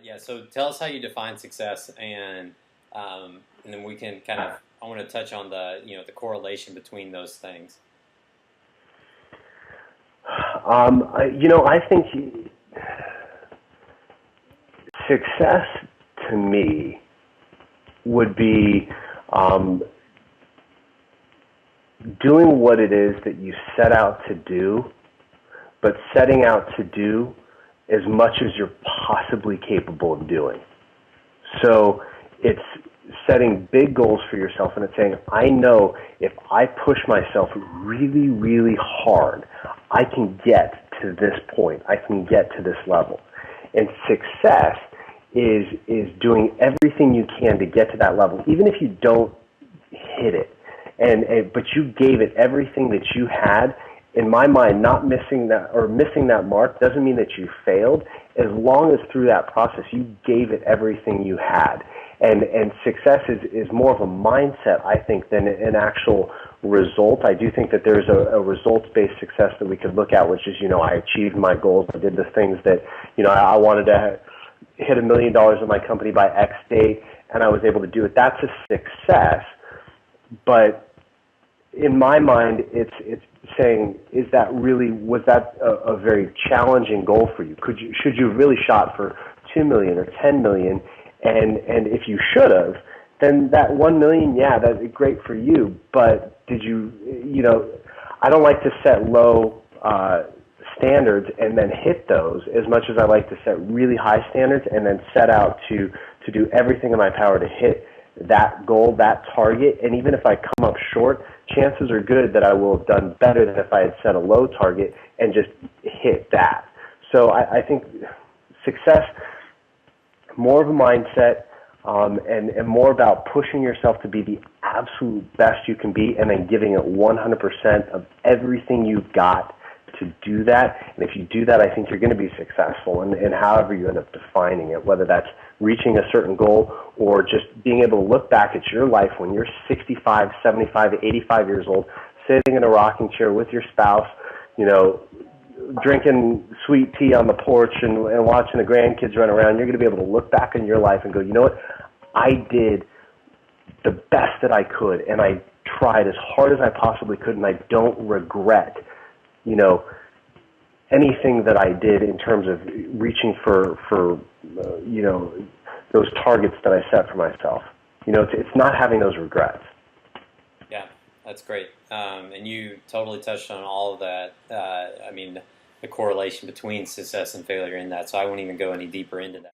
Yeah. So tell us how you define success, and then we can kind of. I want to touch on the correlation between those things. I think success to me would be doing what it is that you set out to do, but setting out to do as much as you're possibly capable of doing. So it's setting big goals for yourself, and it's saying, I know if I push myself really, really hard, I can get to this point. I can get to this level. And success is doing everything you can to get to that level, even if you don't hit it. But you gave it everything that you had. In my mind, not missing that mark doesn't mean that you failed, as long as through that process you gave it everything you had. And success is more of a mindset, I think, than an actual result. I do think that there's a results-based success that we could look at, which is, I achieved my goals. I did the things that, I wanted to hit $1 million in my company by X date, and I was able to do it. That's a success. But in my mind, it's saying, was that a very challenging goal for you? Should you have really shot for 2 million or 10 million? And if you should have, then that 1 million, yeah, that's great for you. But did you, I don't like to set low standards and then hit those as much as I like to set really high standards and then set out to do everything in my power to hit that goal, that target. And even if I come up short, chances are good that I will have done better than if I had set a low target and just hit that. So I think success, more of a mindset, and more about pushing yourself to be the absolute best you can be, and then giving it 100% of everything you've got to do that. And if you do that, I think you're going to be successful in however you end up defining it, whether that's reaching a certain goal or just being able to look back at your life when you're 65, 75, 85 years old, sitting in a rocking chair with your spouse, drinking sweet tea on the porch and watching the grandkids run around. You're going to be able to look back on your life and go, you know what? I did the best that I could, and I tried as hard as I possibly could, and I don't regret, anything that I did in terms of reaching for those targets that I set for myself. It's not having those regrets. Yeah, that's great. And you totally touched on all of that. The correlation between success and failure in that, so I won't even go any deeper into that.